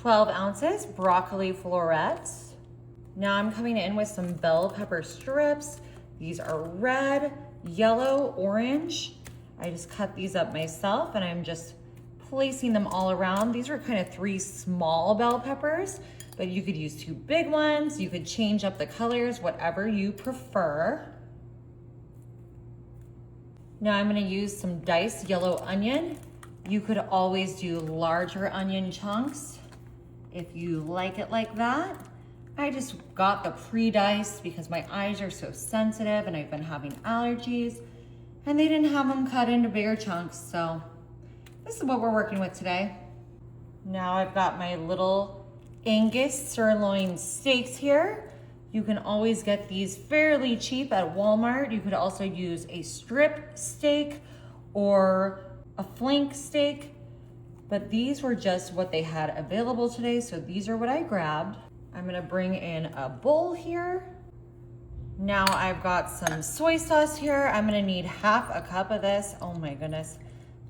12 ounces broccoli florets. Now I'm coming in with some bell pepper strips. These are red, yellow, orange. I just cut these up myself and I'm just placing them all around. These are kind of 3 small bell peppers, but you could use 2 big ones. You could change up the colors, whatever you prefer. Now I'm gonna use some diced yellow onion. You could always do larger onion chunks if you like it like that. I just got the pre-diced because my eyes are so sensitive and I've been having allergies, and they didn't have them cut into bigger chunks, so this is what we're working with today. Now I've got my little Angus sirloin steaks here. You can always get these fairly cheap at Walmart. You could also use a strip steak or a flank steak, but these were just what they had available today, so these are what I grabbed. I'm gonna bring in a bowl here. Now I've got some soy sauce here. I'm gonna need half a cup of this. Oh my goodness,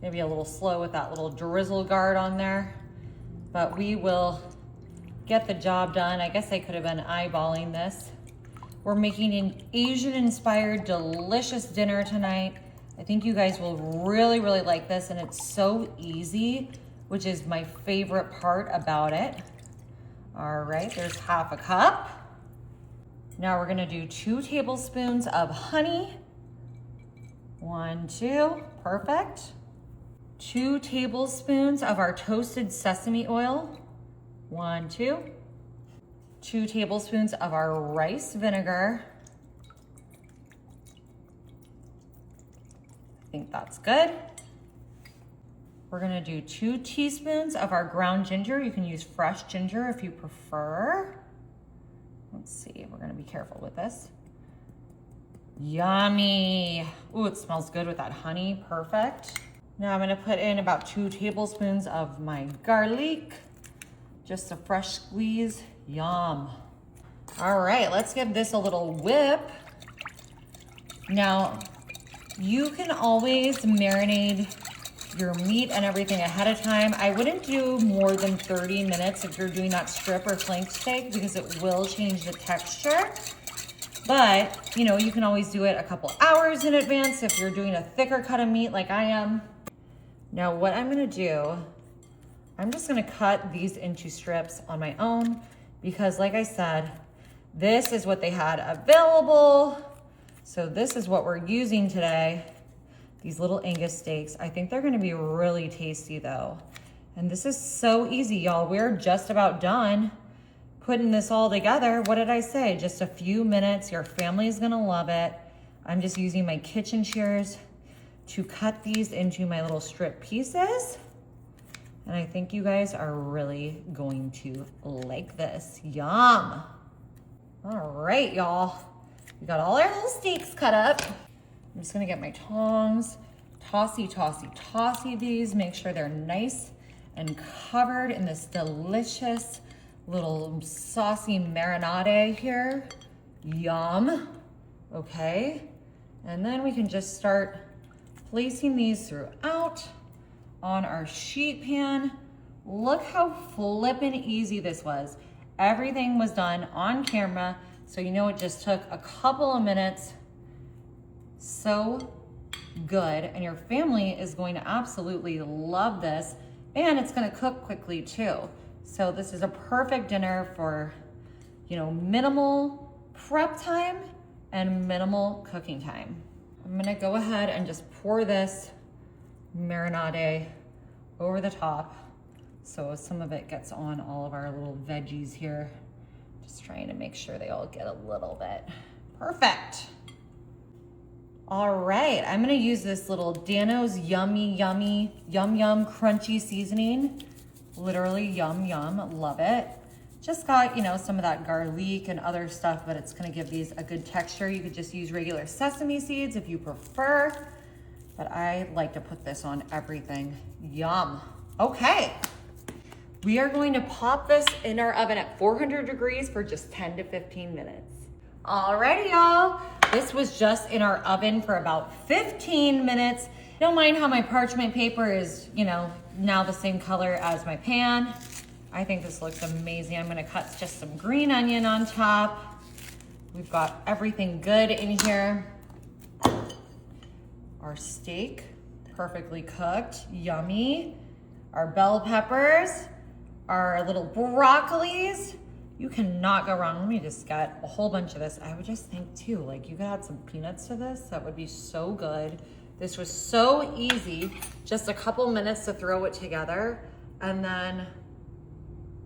maybe a little slow with that little drizzle guard on there, but we will get the job done. I guess I could have been eyeballing this. We're making an Asian-inspired, delicious dinner tonight. I think you guys will really, really like this, and it's so easy, which is my favorite part about it. All right, there's half a cup. Now we're gonna do 2 tablespoons of honey. 1, 2, perfect. 2 tablespoons of our toasted sesame oil. 1, 2. 2 tablespoons of our rice vinegar. I think that's good. We're gonna do 2 teaspoons of our ground ginger. You can use fresh ginger if you prefer. Let's see, we're gonna be careful with this. Yummy. Ooh, it smells good with that honey, perfect. Now I'm gonna put in about 2 tablespoons of my garlic. Just a fresh squeeze, yum. All right, let's give this a little whip. Now, you can always marinate your meat and everything ahead of time. I wouldn't do more than 30 minutes if you're doing that strip or flank steak because it will change the texture. But, you know, you can always do it a couple hours in advance if you're doing a thicker cut of meat like I am. Now what I'm gonna do, I'm just gonna cut these into strips on my own because like I said, this is what they had available. So this is what we're using today. These little Angus steaks. I think they're gonna be really tasty though. And this is so easy, y'all. We're just about done putting this all together. What did I say? Just a few minutes. Your family is gonna love it. I'm just using my kitchen shears to cut these into my little strip pieces. And I think you guys are really going to like this. Yum. All right, y'all. We got all our little steaks cut up. I'm just gonna get my tongs, tossy these, make sure they're nice and covered in this delicious little saucy marinade here. Yum, okay. And then we can just start placing these throughout on our sheet pan. Look how flippin' easy this was. Everything was done on camera, so you know it just took a couple of minutes. So good, and your family is going to absolutely love this, and it's gonna cook quickly too. So this is a perfect dinner for, you know, minimal prep time and minimal cooking time. I'm gonna go ahead and just pour this marinade over the top so some of it gets on all of our little veggies here. Just trying to make sure they all get a little bit. Perfect. All right, I'm gonna use this little Dano's Yummy Yum Yum Crunchy seasoning. Literally yum yum, love it. Just got, you know, some of that garlic and other stuff, but it's gonna give these a good texture. You could just use regular sesame seeds if you prefer, but I like to put this on everything. Yum. Okay, we are going to pop this in our oven at 400 degrees for just 10 to 15 minutes. Alrighty, y'all. This was just in our oven for about 15 minutes. Don't mind how my parchment paper is, you know, now the same color as my pan. I think this looks amazing. I'm gonna cut just some green onion on top. We've got everything good in here. Our steak, perfectly cooked, yummy. Our bell peppers, our little broccolis. You cannot go wrong. Let me just get a whole bunch of this. I would just think too, like you could add some peanuts to this. That would be so good. This was so easy, just a couple minutes to throw it together, and then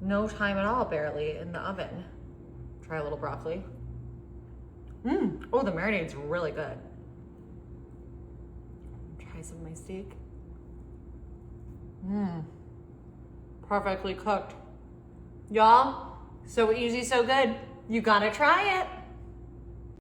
no time at all, barely, in the oven. Try a little broccoli. Oh, the marinade's really good. Try some of my steak. Perfectly cooked. Y'all, so easy, so good. You gotta try it.